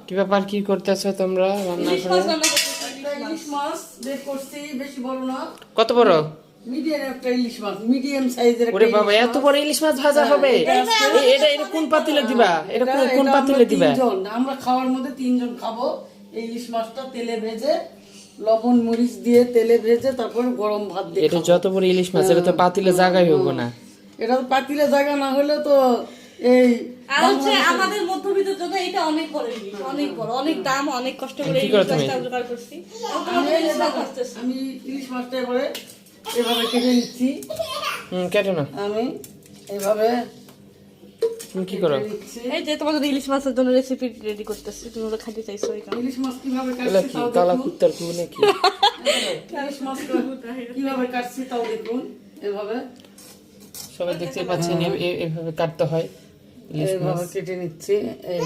কি ব্যাপার, কি করতেছো তোমরা রান্না করে? ইলিশ মাছ বের করছি, বেশি বড় না, কত বড়? মিডিয়াম একটা ইলিশ মাছ, মিডিয়াম সাইজের ওরে বাবা, এত বড় ইলিশ মাছ ভাজা হবে? এটা এটা কোন পাতিলে দিবা? এটা কোন পাতিলে দিবা? আমরা খাওয়ার মধ্যে 3 জন খাবো। এই ইলিশ মাছটা তেলে ভেজে, লবণ মরিচ দিয়ে তেলে ভেজে তারপর গরম ভাত দিয়ে এটা যত বড় ইলিশ মাছ, এটা তো পাতিলে জায়গায় হবে না। এটা তো পাতিলে জায়গা না হলে তো এই আর হচ্ছে আমাদের মধ্যবিত্তের জন্য এটা অনেক বড় ইলিশ, অনেক বড়, অনেক দাম, অনেক কষ্ট করে কি এই করো ইলিশটা তুমি? জোগাড় করছি। আমি ইলিশ মাছটা এবারে এভাবে কেটে নিচ্ছি। কেটে না, আমি এভাবে তুমি কি করো? নিচ্ছি। এই যে তোমাদের ইলিশ মাছের জন্য রেসিপি রেডি করতেছি, তুমি ওটা খাইতে চাইছো এই কারণে। ইলিশ মাছ কিভাবে এগুলা কাটছি কি তাও কালা দেখুন। কুত্তার কু নাকি? ইলিশ মাছ কিভাবে কাটছি তাও দেখুন। এভাবে সবাই দেখতে পাচ্ছেন এভাবে কাটতে হয় ইলিশ মাছ। এভাবে কেটে নিচ্ছি। এই